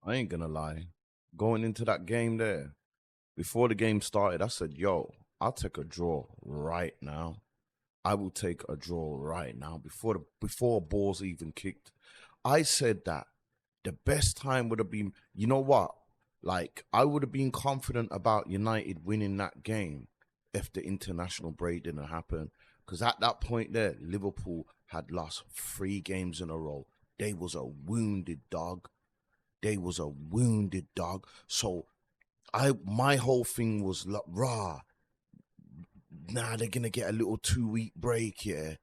I ain't gonna lie. Going into that game there, before the game started, I said, yo, I'll take a draw right now. I will take a draw right now before balls even kicked. I said that the best time would have been, you know what? Like I would have been confident about United winning that game if the international break didn't happen. Because at that point there, Liverpool had lost 3 games in a row. They was a wounded dog. They was a wounded dog. So my whole thing was like, rah, nah, they're gonna get a little 2 week break here.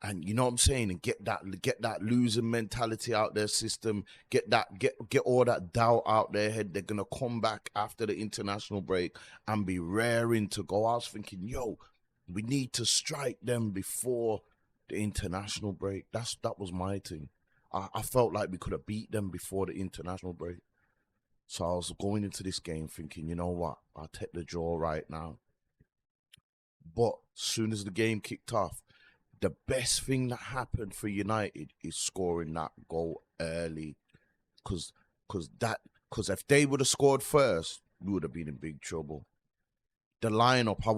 And you know what I'm saying, and get that losing mentality out their system, get all that doubt out their head. They're gonna come back after the international break and be raring to go. I was thinking, yo, we need to strike them before the international break. That was my thing. I felt like we could have beat them before the international break. So I was going into this game thinking, you know what, I'll take the draw right now. But as soon as the game kicked off, the best thing that happened for United is scoring that goal early. Cause cause if they would have scored first, we would have been in big trouble. The lineup, I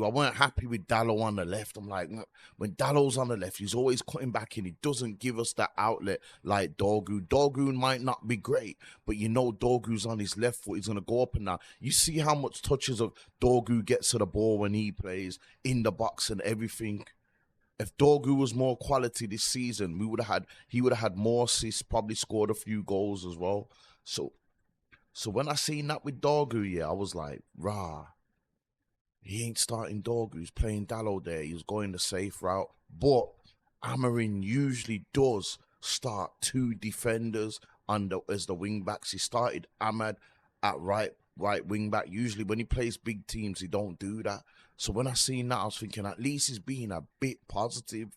weren't happy with Dallo on the left. I'm like, when Dallo's on the left, he's always cutting back in. He doesn't give us that outlet like Dorgu. Dorgu might not be great, but you know Dorgu's on his left foot. He's gonna go up and down. You see how much touches of Dorgu gets to the ball when he plays in the box and everything. If Dorgu was more quality this season, he would have had more assists, probably scored a few goals as well. So when I seen that with Dorgu, yeah, I was like, rah. He ain't starting Dorgu. He's playing Dallo there. He was going the safe route. But Amarin usually does start 2 defenders as the wing backs. He started Ahmad at right wing back. Usually when he plays big teams, he don't do that. So when I seen that, I was thinking at least he's being a bit positive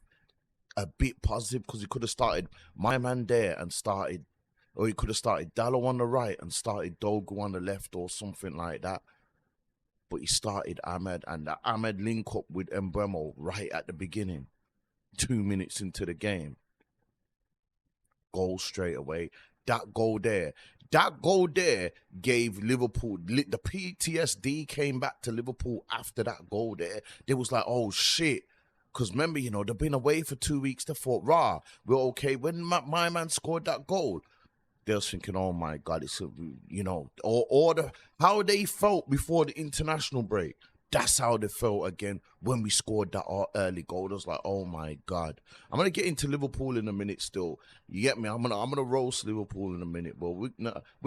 because he could have started my man there and started, or he could have started Dallo on the right and started Dogu on the left or something like that. But he started Ahmed, and the Ahmed link up with Embremo right at the beginning, 2 minutes into the game. Goal straight away. That goal there gave Liverpool, the PTSD came back to Liverpool after that goal there. They was like, oh shit. Because remember, they've been away for 2 weeks. They thought, rah, we're okay. When my man scored that goal, they was thinking, oh my God, it's, how they felt before the international break. That's how they felt again when we scored that early goal. It was like, oh my God. I'm gonna get into Liverpool in a minute. Still, you get me? I'm gonna roast Liverpool in a minute, but we're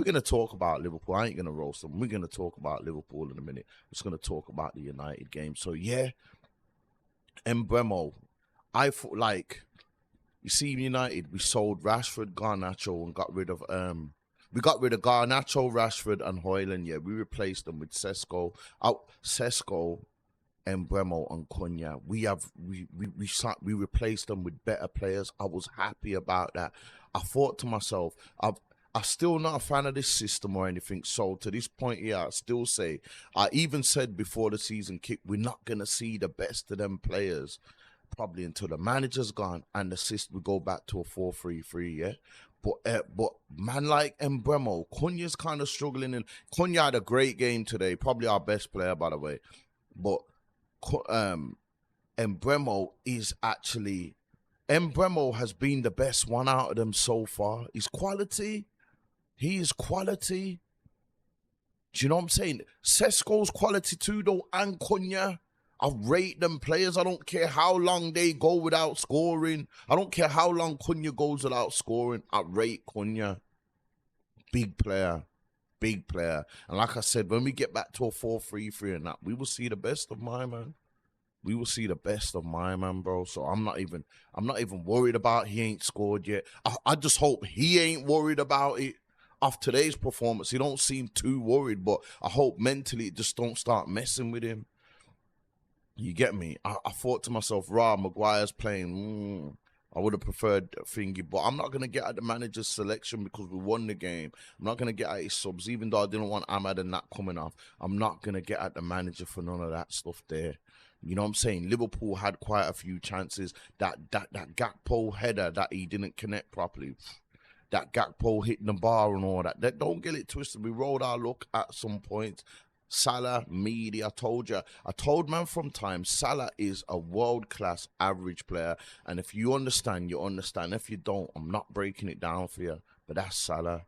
gonna talk about Liverpool. I ain't gonna roast them. We're gonna talk about Liverpool in a minute. We're just gonna talk about the United game. So yeah, Embremo, I thought like. You see, United, we sold Rashford, Garnacho, and we got rid of Garnacho, Rashford, and Hoyland. Yeah, we replaced them with Sesko, Embremo, and Cunha. We replaced them with better players. I was happy about that. I thought to myself, I'm still not a fan of this system or anything. So to this point here, I still say, I even said before the season kicked, we're not gonna see the best of them players probably until the manager's gone and the system we go back to a 4-3-3, yeah. But man like Embremo, Cunha's kind of struggling, and Cunha had a great game today, probably our best player by the way. But Embremo is actually Embremo has been the best one out of them so far. He's quality. He is quality. Do you know what I'm saying? Sesko's quality too, though, and Cunha. I rate them players. I don't care how long they go without scoring. I don't care how long Cunha goes without scoring. I rate Cunha. Big player. Big player. And like I said, when we get back to a 4-3-3 and that, we will see the best of my man. We will see the best of my man, bro. So I'm not even worried about he ain't scored yet. I just hope he ain't worried about it. After today's performance, he don't seem too worried, but I hope mentally it just don't start messing with him. You get me? I thought to myself, Maguire's playing. I would have preferred Thingy, but I'm not going to get at the manager's selection because we won the game. I'm not going to get at his subs, even though I didn't want Ahmad and that coming off. I'm not going to get at the manager for none of that stuff there. You know what I'm saying? Liverpool had quite a few chances. That Gakpo header that he didn't connect properly. that Gakpo hitting the bar and all that. Don't get it twisted. We rolled our luck at some point. Salah, media, I told man from time, Salah is a world-class average player. And if you understand, you understand. If you don't, I'm not breaking it down for you. But that's Salah.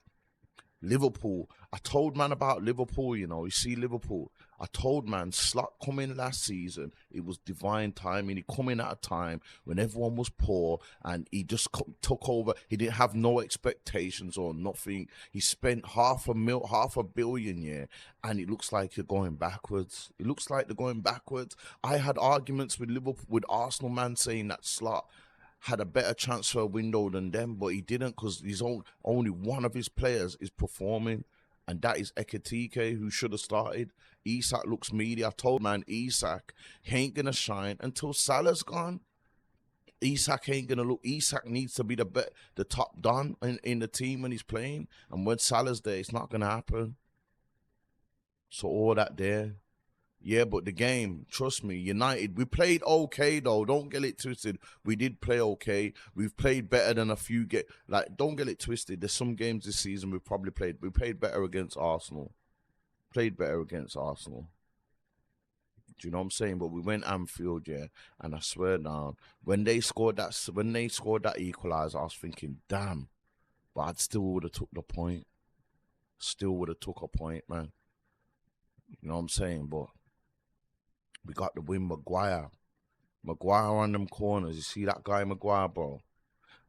Liverpool, I told man about Liverpool, you see Liverpool. I told man, Slot come in last season, it was divine timing. He come in at a time when everyone was poor and he just took over. He didn't have no expectations or nothing. He spent half a billion, yeah, and it looks like you're going backwards. It looks like they're going backwards. I had arguments with Liverpool, with Arsenal man saying that Slot had a better transfer window than them, but he didn't because only one of his players is performing, and that is Ekitike, who should have started. Isak looks meaty. I told man, Isak, he ain't going to shine until Salah's gone. Isak ain't going to look. Isak needs to be the top don in the team when he's playing, and when Salah's there, it's not going to happen. So all that there. Yeah, but the game, trust me, United, we played okay, though. Don't get it twisted. We did play okay. We've played better than a few don't get it twisted. There's some games this season we played better against Arsenal. Played better against Arsenal. Do you know what I'm saying? But we went Anfield, yeah, and I swear down, when they scored that equaliser, I was thinking, damn, but I still would have took the point. Still would have took a point, man. You know what I'm saying? But we got the win. Maguire on them corners. You see that guy Maguire, bro?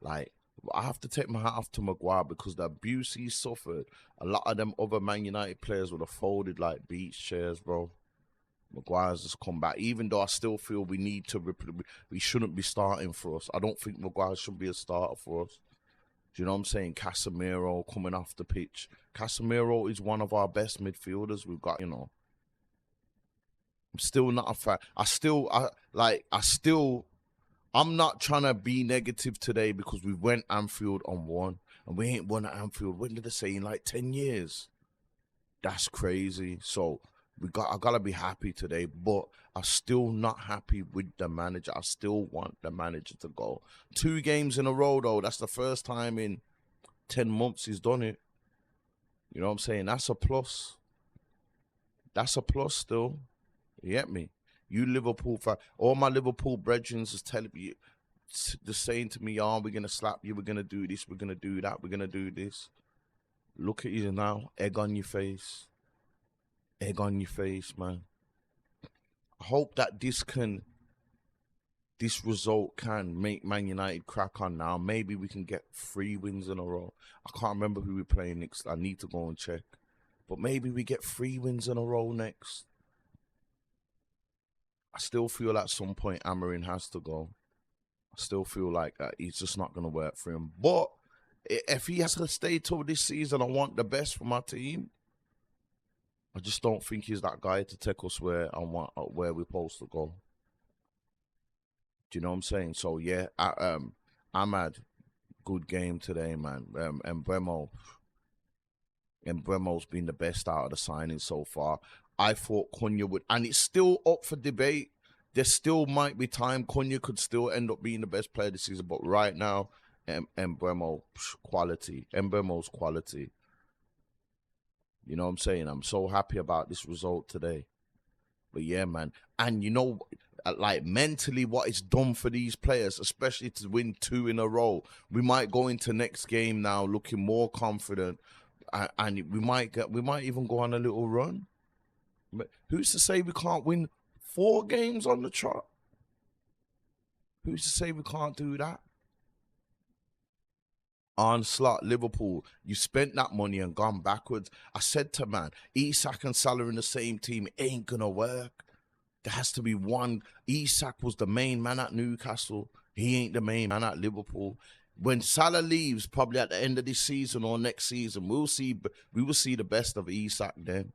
Like, I have to take my hat off to Maguire because the abuse he suffered, a lot of them other Man United players would have folded like beach chairs, bro. Maguire's just come back. Even though I still feel we shouldn't be starting for us. I don't think Maguire should be a starter for us. Do you know what I'm saying? Casemiro coming off the pitch. Casemiro is one of our best midfielders we've got, I'm still not a fan. I'm not trying to be negative today because we went Anfield and won. And we ain't won at Anfield, when did they say, in like 10 years? That's crazy. So I got to be happy today. But I'm still not happy with the manager. I still want the manager to go. 2 games in a row, though. That's the first time in 10 months he's done it. You know what I'm saying? That's a plus. That's a plus still. You get me? You Liverpool fan, all my Liverpool brethren is telling me, they're saying to me, "Oh, we're gonna slap you. We're gonna do this. We're gonna do that. We're gonna do this." Look at you now, egg on your face, man. I hope that this result can make Man United crack on now. Maybe we can get 3 wins in a row. I can't remember who we're playing next. I need to go and check, but maybe we get 3 wins in a row next. I still feel at some point Amarin has to go. I still feel like he's just not going to work for him. But if he has to stay till this season, I want the best for my team. I just don't think he's that guy to take us where we're supposed to go. Do you know what I'm saying? So yeah, Ahmad, good game today, man. And Bremo's been the best out of the signings so far. I thought Cunha would, and it's still up for debate. There still might be time Cunha could still end up being the best player this season, but right now, Mbeumo's quality. You know what I'm saying? I'm so happy about this result today. But yeah, man. And like mentally what it's done for these players, especially to win 2 in a row. We might go into next game now looking more confident, and we might even go on a little run. But who's to say we can't win 4 games on the trot? Who's to say we can't do that? Onslaught, Liverpool, you spent that money and gone backwards. I said to man, Isak and Salah in the same team, it ain't going to work. There has to be one. Isak was the main man at Newcastle. He ain't the main man at Liverpool. When Salah leaves, probably at the end of this season or next season, we will see the best of Isak then.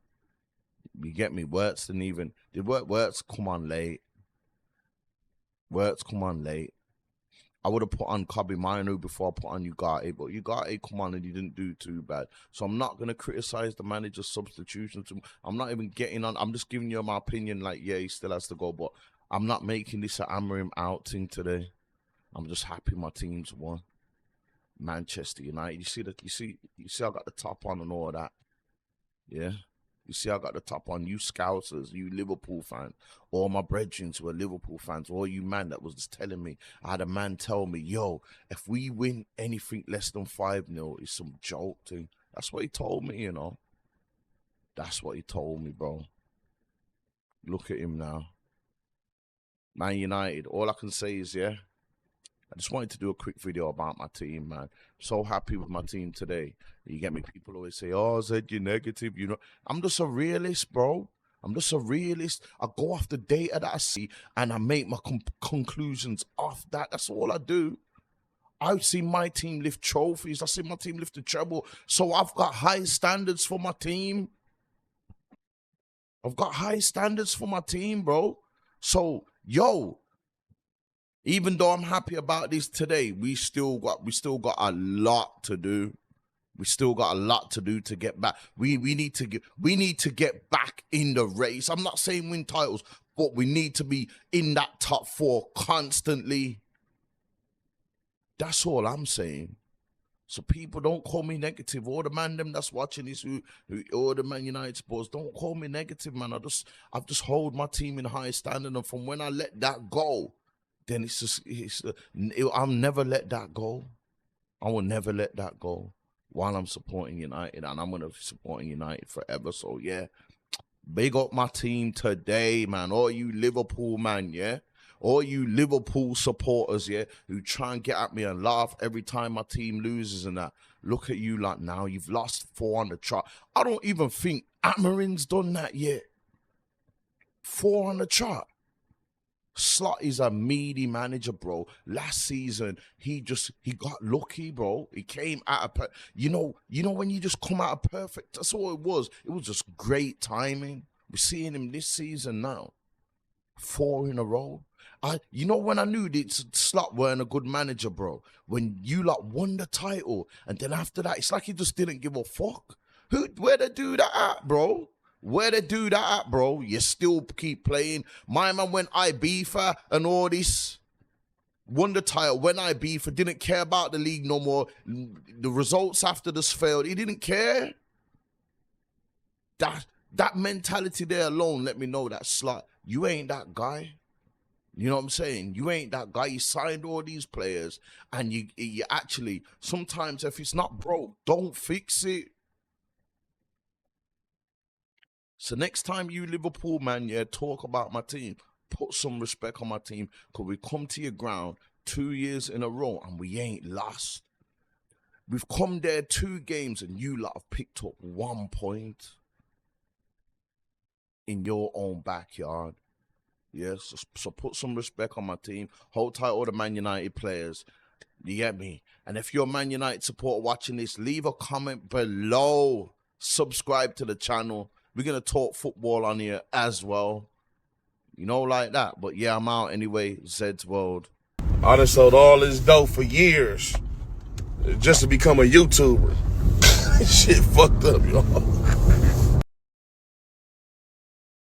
You get me? Wirtz didn't even. Wirtz come on late. I would have put on Kobe Minu before I put on Ugarte, but Ugarte come on and he didn't do too bad. So I'm not going to criticize the manager's substitutions. I'm not even getting on. I'm just giving you my opinion. Like, yeah, he still has to go, but I'm not making this an Amarim outing today. I'm just happy my team's won. Manchester United. You see I got the top on and all that. Yeah. You see I got the top on. You Scousers, you Liverpool fans, all my brethren who are Liverpool fans, all you man that was just telling me. I had a man tell me, yo, if we win anything less than 5-0, it's some joke thing. That's what he told me, you know. That's what he told me, bro. Look at him now. Man United, all I can say is, yeah, I just wanted to do a quick video about my team, man. So happy with my team today. You get me? People always say, oh, Zed, you're negative. You know, I'm just a realist, bro. I'm just a realist. I go off the data that I see and I make my conclusions off that. That's all I do. I've seen my team lift trophies. I've seen my team lift the treble. So I've got high standards for my team. I've got high standards for my team, bro. So, yo, even though I'm happy about this today, we still got a lot to do. We still got a lot to do to get back. We need to get back in the race. I'm not saying win titles, but we need to be in that top 4 constantly. That's all I'm saying. So people don't call me negative. All the man them that's watching this, all the Man United supporters, don't call me negative, man. I've just hold my team in high standard, and from when I let that go, then I'll never let that go. I will never let that go while I'm supporting United, and I'm gonna be supporting United forever. So yeah, big up my team today, man. All you Liverpool, man, yeah. All you Liverpool supporters, yeah, who try and get at me and laugh every time my team loses and that. Look at you like now. You've lost 4 on the trot. I don't even think Amarin's done that yet. 4 on the trot. Slot is a meaty manager, bro. Last season, he got lucky, bro. He came out of, you know when you just come out of perfect, that's all it was. It was just great timing. We're seeing him this season now. 4 in a row. You know when I knew that Slot weren't a good manager, bro? When you like won the title, and then after that, it's like he just didn't give a fuck. Where they do that at, bro? Where they do that at, bro? You still keep playing. My man went Ibiza and all this. Won the title, went Ibiza, didn't care about the league no more. The results after this failed, he didn't care. That mentality there alone let me know that Slot, you ain't that guy. You know what I'm saying? You ain't that guy. You signed all these players, and you actually, sometimes if it's not broke, don't fix it. So next time you Liverpool, man, yeah, talk about my team, put some respect on my team, because we come to your ground 2 years in a row, and we ain't lost. We've come there 2 games, and you lot have picked up 1 point in your own backyard. Yes, so put some respect on my team. Hold tight all the Man United players. You get me? And if you're a Man United supporter watching this, leave a comment below. Subscribe to the channel. We're going to talk football on here as well. You know, like that. But yeah, I'm out anyway. Zed's World. I done sold all this dope for years just to become a YouTuber. Shit fucked up, y'all.